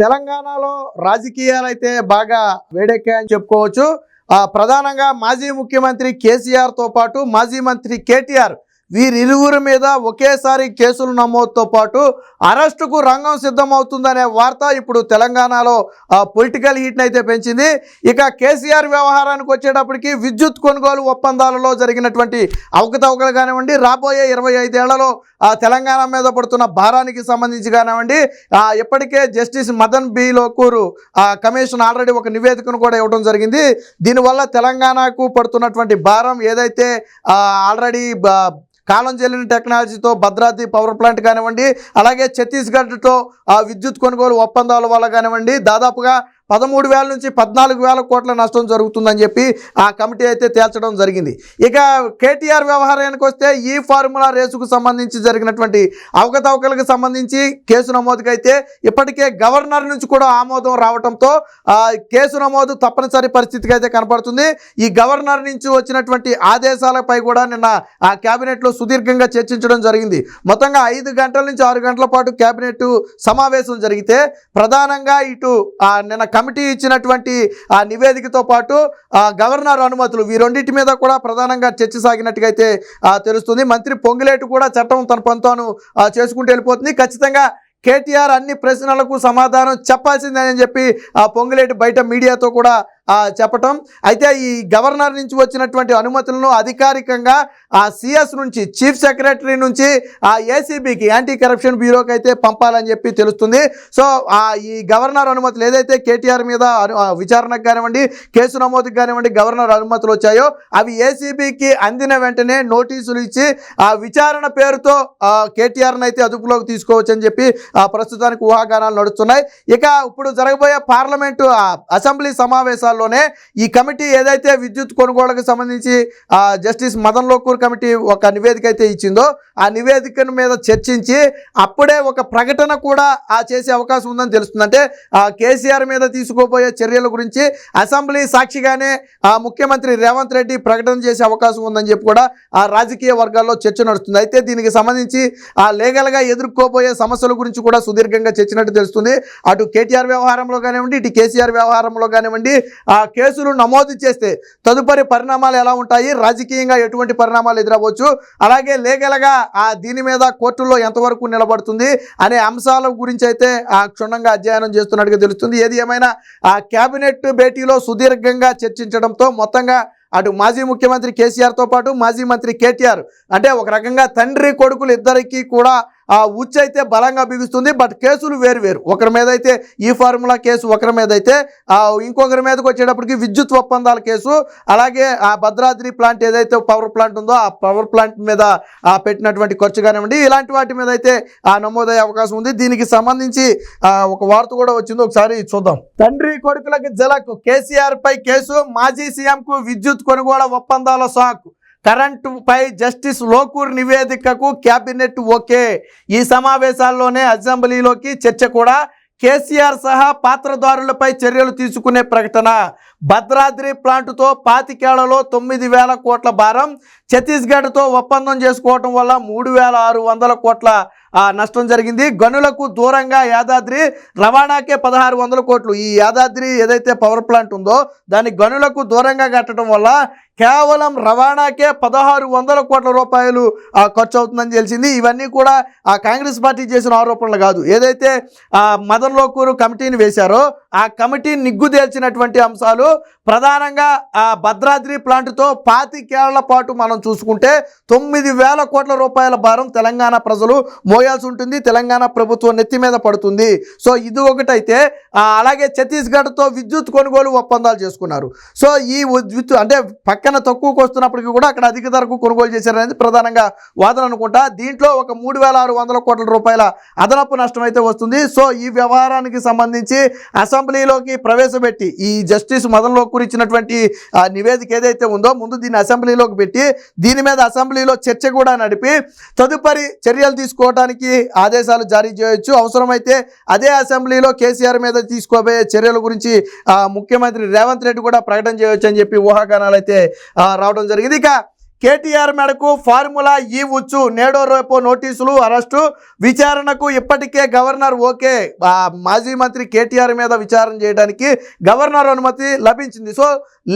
తెలంగాణలో రాజకీయాలైతే బాగా వేడెక్కాయని చెప్పుకోవచ్చు. ప్రధానంగా మాజీ ముఖ్యమంత్రి కేసీఆర్తో పాటు మాజీ మంత్రి కేటీఆర్ వీరిరువురి మీద ఒకేసారి కేసులు నమోదుతో పాటు అరెస్టుకు రంగం సిద్ధమవుతుందనే వార్త ఇప్పుడు తెలంగాణలో పొలిటికల్ హీట్ని అయితే పెంచింది. ఇక కేసీఆర్ వ్యవహారానికి వచ్చేటప్పటికి విద్యుత్ కొనుగోలు ఒప్పందాలలో జరిగినటువంటి అవకతవకలు కానివ్వండి, రాబోయే 25 ఏళ్లలో తెలంగాణ మీద పడుతున్న భారానికి సంబంధించి కానివ్వండి, ఇప్పటికే justice Madan B Lokur commission already ఒక నివేదికను కూడా ఇవ్వడం జరిగింది. దీనివల్ల తెలంగాణకు పడుతున్నటువంటి భారం ఏదైతే ఆల్రెడీ కాలం చెల్లిన టెక్నాలజీతో భద్రాద్రి పవర్ ప్లాంట్ కానివ్వండి, అలాగే ఛత్తీస్గఢ్తో విద్యుత్ కొనుగోలు ఒప్పందాల వల్ల కానివ్వండి దాదాపుగా 13,000 నుంచి 14,000 కోట్ల నష్టం జరుగుతుందని చెప్పి ఆ కమిటీ అయితే తేల్చడం జరిగింది. ఇక కేటీఆర్ వ్యవహారానికి వస్తే ఈ ఫార్ములా రేసుకు సంబంధించి జరిగినటువంటి అవకతవకలకు సంబంధించి కేసు నమోదుకైతే ఇప్పటికే గవర్నర్ నుంచి కూడా ఆమోదం రావడంతో కేసు నమోదు తప్పనిసరి పరిస్థితికి అయితే కనపడుతుంది. ఈ గవర్నర్ నుంచి వచ్చినటువంటి ఆదేశాలపై కూడా నిన్న ఆ క్యాబినెట్లో సుదీర్ఘంగా చర్చించడం జరిగింది. మొత్తంగా 5 గంటల నుంచి 6 గంటల పాటు క్యాబినెట్ సమావేశం జరిగితే ప్రధానంగా ఇటు నిన్న కమిటీ ఇచ్చినటువంటి ఆ నివేదికతో పాటు గవర్నర్ అనుమతులు ఈ రెండింటి మీద కూడా ప్రధానంగా చర్చ సాగినట్టుగా అయితే తెలుస్తుంది. మంత్రి పొంగులేటి కూడా చట్టం తన పని తాను చేసుకుంటూ వెళ్ళిపోతుంది. ఖచ్చితంగా కేటీఆర్ అన్ని ప్రశ్నలకు సమాధానం చెప్పాల్సిందని చెప్పి పొంగులేటి బయట మీడియాతో కూడా చెప్పటం. అయితే ఈ గవర్నర్ నుంచి వచ్చినటువంటి అనుమతులను అధికారికంగా సిఎస్ నుంచి చీఫ్ సెక్రటరీ నుంచి ఏసీబీకి యాంటీ కరప్షన్ బ్యూరోకి అయితే పంపాలని చెప్పి తెలుస్తుంది. సో ఈ గవర్నర్ అనుమతులు ఏదైతే కేటీఆర్ మీద విచారణకు కానివ్వండి, కేసు నమోదుకు కానివ్వండి గవర్నర్ అనుమతులు వచ్చాయో అవి ఏసీబీకి అందిన వెంటనే నోటీసులు ఇచ్చి విచారణ పేరుతో కేటీఆర్ని అయితే అదుపులోకి తీసుకోవచ్చని చెప్పి ప్రస్తుతానికి ఊహాగానాలు నడుస్తున్నాయి. ఇక ఇప్పుడు జరగబోయే పార్లమెంటు అసెంబ్లీ సమావేశాలు ఈ కమిటీ ఏదైతే విద్యుత్ కొనుగోలుకు సంబంధించి జస్టిస్ మదన్ లోకూర్ కమిటీ ఒక నివేదిక అయితే ఇచ్చిందో ఆ నివేదిక మీద చర్చించి అప్పుడే ఒక ప్రకటన కూడా చేసే అవకాశం ఉందని తెలుస్తుంది. అంటే కేసీఆర్ మీద తీసుకోబోయే చర్యల గురించి అసెంబ్లీ సాక్షిగానే ముఖ్యమంత్రి రేవంత్ రెడ్డి ప్రకటన చేసే అవకాశం ఉందని చెప్పి కూడా రాజకీయ వర్గాల్లో చర్చ నడుస్తుంది. అయితే దీనికి సంబంధించి లీగల్గా ఎదుర్కోబోయే సమస్యల గురించి కూడా సుదీర్ఘంగా చర్చినట్టు తెలుస్తుంది. అటు కేటీఆర్ వ్యవహారంలో కానివ్వండి, ఇటు కేసీఆర్ వ్యవహారంలో కానివ్వండి కేసులు నమోదు చేస్తే తదుపరి పరిణామాలు ఎలా ఉంటాయి, రాజకీయంగా ఎటువంటి పరిణామాలు ఎదురవచ్చు, అలాగే లీగల్గా దీని మీద కోర్టుల్లో ఎంతవరకు నిలబడుతుంది అనే అంశాల గురించి అయితే క్షుణ్ణంగా అధ్యయనం చేస్తున్నట్టుగా తెలుస్తుంది. ఏది ఏమైనా కేబినెట్ భేటీలో సుదీర్ఘంగా చర్చించడంతో మొత్తంగా అటు మాజీ ముఖ్యమంత్రి కేసీఆర్తో పాటు మాజీ మంత్రి కేటీఆర్ అంటే ఒక రకంగా తండ్రి కొడుకులు ఇద్దరికీ కూడా ఉచ్చు అయితే బలంగా బిగుస్తుంది. బట్ కేసులు వేరు. ఒకరి మీద అయితే ఈ ఫార్ములా కేసు, ఒకరి మీద అయితే ఇంకొకరి మీదకి వచ్చేటప్పటికి విద్యుత్ ఒప్పందాల కేసు, అలాగే భద్రాద్రి ప్లాంట్ ఏదైతే పవర్ ప్లాంట్ ఉందో ఆ పవర్ ప్లాంట్ మీద పెట్టినటువంటి ఖర్చు కానివ్వండి ఇలాంటి వాటి మీద అయితే నమోదయ్యే అవకాశం ఉంది. దీనికి సంబంధించి ఒక వార్త కూడా వచ్చింది, ఒకసారి చూద్దాం. తండ్రి కొడుకులకి జలకు, కేసీఆర్ పై కేసు, మాజీ సీఎంకు విద్యుత్ కొనుగోలు ఒప్పందాల సాకు, కరెంటుపై జస్టిస్ లోకూర్ నివేదికకు క్యాబినెట్ ఓకే. ఈ సమావేశాల్లోనే అసెంబ్లీలోకి చర్చ కూడా. కేసీఆర్ సహా పాత్రదారులపై చర్యలు తీసుకునే ప్రకటన. భద్రాద్రి ప్లాంటుతో 25 ఏళ్లలో 9,000 కోట్ల భారం, ఛత్తీస్గఢ్తో ఒప్పందం చేసుకోవటం వల్ల 3,600 కోట్ల నష్టం జరిగింది. గనులకు దూరంగా యాదాద్రి, రవాణాకే 1,600 కోట్లు. ఈ యాదాద్రి ఏదైతే పవర్ ప్లాంట్ ఉందో దాని గనులకు దూరంగా కట్టడం వల్ల కేవలం రవాణాకే 1,600 కోట్ల రూపాయలు ఖర్చు అవుతుందని తెలిసింది. ఇవన్నీ కూడా కాంగ్రెస్ పార్టీ చేసిన ఆరోపణలు కాదు. ఏదైతే మదన్ లోకూరు కమిటీని వేశారో ఆ కమిటీ నిగ్గుదేల్చినటువంటి అంశాలు ప్రధానంగా భద్రాద్రి ప్లాంట్తో 25 ఏళ్ల పాటు మనం చూసుకుంటే 9,000 కోట్ల రూపాయల భారం తెలంగాణ ప్రజలు మోయాల్సి ఉంటుంది, తెలంగాణ ప్రభుత్వం నెత్తి మీద పడుతుంది. సో ఇది ఒకటైతే అలాగే ఛత్తీస్గఢ్తో విద్యుత్ కొనుగోలు ఒప్పందాలు చేసుకున్నారు. సో ఈ విద్యుత్ అంటే పక్కన తక్కువకు వస్తున్నప్పటికీ కూడా అక్కడ అధిక ధరకు కొనుగోలు చేశారనేది ప్రధానంగా వాదన అనుకుంటా. దీంట్లో ఒక 3,600 కోట్ల రూపాయల అదనపు నష్టం అయితే వస్తుంది. సో ఈ వ్యవహారానికి సంబంధించి అసెంబ్లీలోకి ప్రవేశపెట్టి ఈ జస్టిస్ మదన్ లోకూర్ ఇచ్చినటువంటి నివేదిక ఏదైతే ఉందో ముందు దీన్ని అసెంబ్లీలోకి పెట్టి దీని మీద అసెంబ్లీలో చర్చ కూడా నడిపి తదుపరి చర్యలు తీసుకోవడానికి ఆదేశాలు జారీ చేయొచ్చు. అవసరమైతే అదే అసెంబ్లీలో కేసీఆర్ మీద తీసుకోబోయే చర్యల గురించి ముఖ్యమంత్రి రేవంత్ రెడ్డి కూడా ప్రకటన చేయొచ్చు అని చెప్పి ఊహాగానాలు అయితే రావడం జరిగింది. ఇక కేటీఆర్ మేడకు ఫార్ములా ఈ ఉచ్చు నేడో రేపో నోటీసులు అరెస్టు విచారణకు ఇప్పటికే గవర్నర్ ఓకే. మాజీ మంత్రి కేటీఆర్ మీద విచారణ చేయడానికి గవర్నర్ అనుమతి లభించింది. సో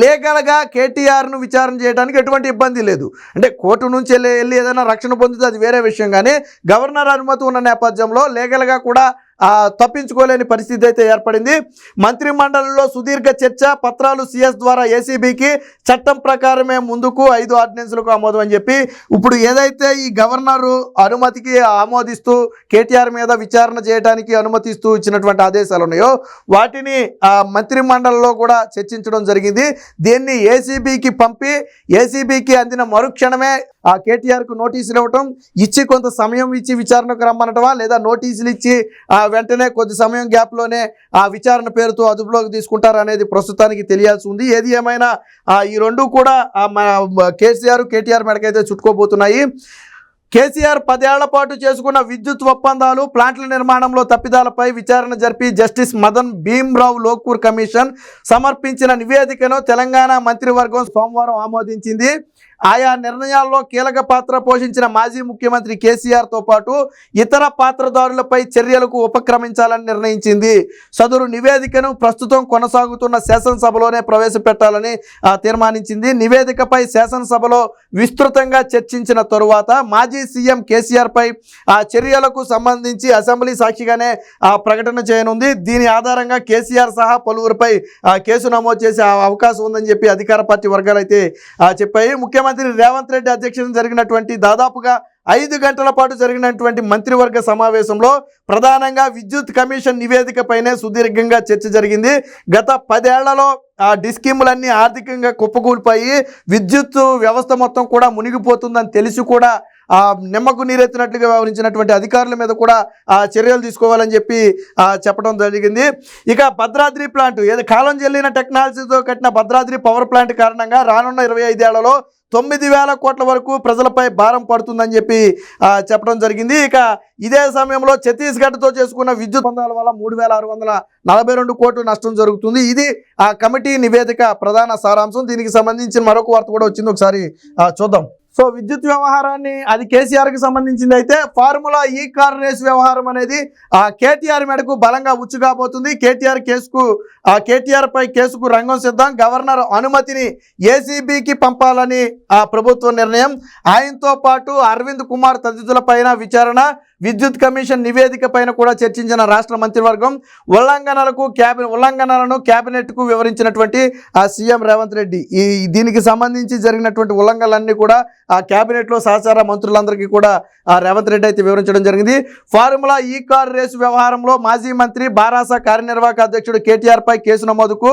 లీగల్గా కేటీఆర్ను విచారణ చేయడానికి ఎటువంటి ఇబ్బంది లేదు. అంటే కోర్టు నుంచి వెళ్ళి ఏదైనా రక్షణ పొందితే అది వేరే విషయం, కానీ గవర్నర్ అనుమతి ఉన్న నేపథ్యంలో లీగల్గా కూడా తప్పించుకోలేని పరిస్థితి అయితే ఏర్పడింది. మంత్రి మండలిలో సుదీర్ఘ చర్చ, పత్రాలు సిఎస్ ద్వారా ఏసీబీకి చట్టం ప్రకారమే ముందుకు 5 ఆర్డినెన్స్లకు ఆమోదం అని చెప్పి ఇప్పుడు ఏదైతే ఈ గవర్నరు అనుమతికి ఆమోదిస్తూ కేటీఆర్ మీద విచారణ చేయడానికి అనుమతిస్తూ ఇచ్చినటువంటి ఆదేశాలు ఉన్నాయో వాటిని మంత్రి మండలిలో కూడా చర్చించడం జరిగింది. దీన్ని ఏసీబీకి పంపి ఏసీబీకి అందిన మరుక్షణమే కేటీఆర్కు నోటీసులు ఇవ్వటం, ఇచ్చి కొంత సమయం ఇచ్చి విచారణకు రమ్మనటమా, లేదా నోటీసులు ఇచ్చి వెంటనే కొద్ది సమయం గ్యాప్లోనే విచారణ పేరుతో అదుపులోకి తీసుకుంటారు అనేది ప్రస్తుతానికి తెలియాల్సి ఉంది. ఏది ఏమైనా ఈ రెండు కూడా కేటీఆర్ మెడకైతే చుట్టుకోబోతున్నాయి. కేసీఆర్ 10 ఏళ్ల పాటు చేసుకున్న విద్యుత్ ఒప్పందాలు, ప్లాంట్ల నిర్మాణంలో తప్పిదాలపై విచారణ జరిపి జస్టిస్ మదన్ భీమ్రావ్ లోకూర్ కమిషన్ సమర్పించిన నివేదికను తెలంగాణ మంత్రివర్గం సోమవారం ఆమోదించింది. ఆయా నిర్ణయాల్లో కీలక పాత్ర పోషించిన మాజీ ముఖ్యమంత్రి కేసీఆర్తో పాటు ఇతర పాత్రదారులపై చర్యలకు ఉపక్రమించాలని నిర్ణయించింది. సదరు నివేదికను ప్రస్తుతం కొనసాగుతున్న శాసనసభలోనే ప్రవేశపెట్టాలని తీర్మానించింది. నివేదికపై శాసనసభలో విస్తృతంగా చర్చించిన తరువాత మాజీ సీఎం కేసీఆర్పై చర్యలకు సంబంధించి అసెంబ్లీ సాక్షిగానే ప్రకటన చేయనుంది. దీని ఆధారంగా కేసీఆర్ సహా పలువురిపై కేసు నమోదు చేసే అవకాశం ఉందని చెప్పి అధికార పార్టీ వర్గాలు అయితే చెప్పాయి. ముఖ్యమంత్రి రేవంత్ రెడ్డి అధ్యక్షతన జరిగినటువంటి దాదాపుగా 5 గంటల పాటు జరిగినటువంటి మంత్రివర్గ సమావేశంలో ప్రధానంగా విద్యుత్ కమిషన్ నివేదికపైనే సుదీర్ఘంగా చర్చ జరిగింది. గత 10 ఏళ్లలో డిస్కీములన్నీ ఆర్థికంగా కుప్పకూలిపోయి విద్యుత్ వ్యవస్థ మొత్తం కూడా మునిగిపోతుందని తెలిసి కూడా నిమ్మకు నీరెత్తినట్లుగా వ్యవహరించినటువంటి అధికారుల మీద కూడా చర్యలు తీసుకోవాలని చెప్పి చెప్పడం జరిగింది. ఇక భద్రాద్రి ప్లాంట్ కాలం చెల్లిన టెక్నాలజీతో కట్టిన భద్రాద్రి పవర్ ప్లాంట్ కారణంగా రానున్న 25 ఏళ్లలో 9,000 కోట్ల వరకు ప్రజలపై భారం పడుతుందని చెప్పి చెప్పడం జరిగింది. ఇక ఇదే సమయంలో ఛత్తీస్గఢ్తో చేసుకున్న విద్యుత్ ఒప్పందాల వల్ల 3,642 కోట్ల నష్టం జరుగుతుంది. ఇది ఆ కమిటీ నివేదిక ప్రధాన సారాంశం. దీనికి సంబంధించిన మరొక వార్త కూడా వచ్చింది, ఒకసారి చూద్దాం. సో విద్యుత్ వ్యవహారాన్ని అది కేసీఆర్కి సంబంధించింది అయితే ఫార్ములా ఈ కార్ రేస్ వ్యవహారం అనేది కేటీఆర్ మేడకు బలంగా ఉచ్చు కాబోతుంది. కేటీఆర్ పై కేసుకు రంగం సిద్ధం. గవర్నర్ అనుమతిని ఏసీబీకి పంపాలని ప్రభుత్వ నిర్ణయం. ఆయనతో పాటు అరవింద్ కుమార్ తదితరులపైన విచారణ, విద్యుత్ కమిషన్ నివేదిక పైన కూడా చర్చించిన రాష్ట్ర మంత్రివర్గం. ఉల్లంఘనలను కేబినెట్కు వివరించినటువంటి సీఎం రేవంత్ రెడ్డి. దీనికి సంబంధించి జరిగినటువంటి ఉల్లంఘనలన్నీ కూడా కేబినెట్లో సహచార మంత్రులందరికీ కూడా రేవంత్ రెడ్డి అయితే వివరించడం జరిగింది. ఫార్ములా ఈ కార్ రేసు వ్యవహారంలో మాజీ మంత్రి బారాస కార్యనిర్వాహక అధ్యక్షుడు కేటీఆర్ పై కేసు నమోదుకు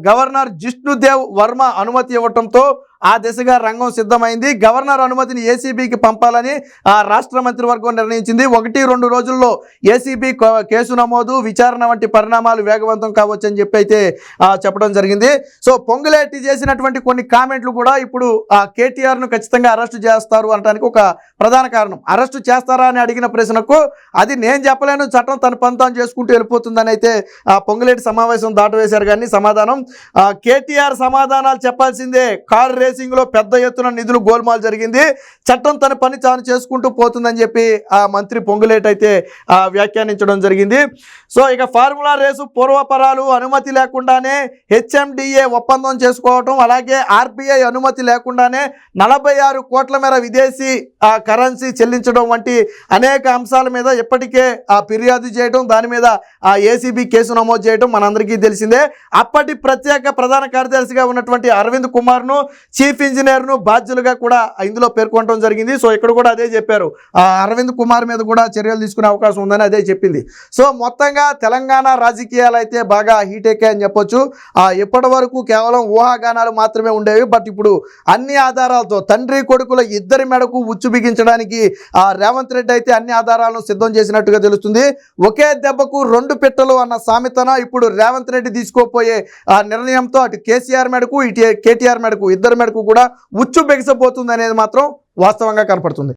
గవర్నర్ జిష్ణుదేవ్ వర్మ అనుమతి ఇవ్వడంతో ఆ దిశగా రంగం సిద్ధమైంది. గవర్నర్ అనుమతిని ఏసీబీకి పంపాలని రాష్ట్ర మంత్రివర్గం నిర్ణయించింది. 1-2 రోజుల్లో ఏసీబీ కేసు నమోదు, విచారణ వంటి పరిణామాలు వేగవంతం కావచ్చు అని చెప్పి అయితే చెప్పడం జరిగింది. సో పొంగులేటి చేసినటువంటి కొన్ని కామెంట్లు కూడా ఇప్పుడు కేటీఆర్ను ఖచ్చితంగా అరెస్టు చేస్తారు అనడానికి ఒక ప్రధాన కారణం. అరెస్టు చేస్తారా అని అడిగిన ప్రశ్నకు అది నేను చెప్పలేను, చట్టం తన పని తాను చేసుకుంటూ వెళ్ళిపోతుందని అయితే పొంగులేటి సమావేశం దాటవేశారు. కానీ సమాధానం కేటీఆర్ సమాధానాలు చెప్పాల్సిందే. కారు రేసింగ్ లో పెద్ద ఎత్తున నిధులు గోల్మాల్ జరిగింది, చట్టం తన పని తాను చేసుకుంటూ పోతుందని చెప్పి మంత్రి పొంగులేటి అయితే వ్యాఖ్యానించడం జరిగింది. సో ఇక ఫార్ములా రేసు పూర్వపరాలు అనుమతి లేకుండానే హెచ్ఎండిఏ ఒప్పందం చేసుకోవటం, అలాగే ఆర్బీఐ అనుమతి లేకుండానే 46 కోట్ల మేర విదేశీ కరెన్సీ చెల్లించడం వంటి అనేక అంశాల మీద ఇప్పటికే ఫిర్యాదు చేయడం, దాని మీద ఏసీబీ కేసు నమోదు చేయడం మనందరికీ తెలిసిందే. అప్పటి ప్రత్యేక ప్రధాన కార్యదర్శిగా ఉన్నటువంటి అరవింద్ కుమార్ను, చీఫ్ ఇంజనీర్ను బాధ్యులుగా కూడా ఇందులో పేర్కొనడం జరిగింది. సో ఇక్కడ కూడా అదే చెప్పారు, అరవింద్ కుమార్ మీద కూడా చర్యలు తీసుకునే అవకాశం ఉందని అదే చెప్పింది. సో మొత్తంగా తెలంగాణ రాజకీయాలు అయితే బాగా హీట్ ఎక్కాయని చెప్పొచ్చు. ఇప్పటి వరకు కేవలం ఊహాగానాలు మాత్రమే ఉండేవి. బట్ ఇప్పుడు అన్ని ఆధారాలతో తండ్రి కొడుకుల ఇద్దరి మెడకు ఉచ్చు బిగించడానికి రేవంత్ రెడ్డి అయితే అన్ని ఆధారాలను సిద్ధం చేసినట్టుగా తెలుస్తుంది. ఒకే దెబ్బకు 2 పిట్టలు అన్న సామెతన ఇప్పుడు రేవంత్ రెడ్డి తీసుకోపోయే నిర్ణయంతో అటు కేసీఆర్ మెడకు ఇటు కేటీఆర్ మెడకు ఇద్దరి మెడకు కూడా ఉచ్చు బిగిసపోతుంది అనేది మాత్రం వాస్తవంగా కనపడుతుంది.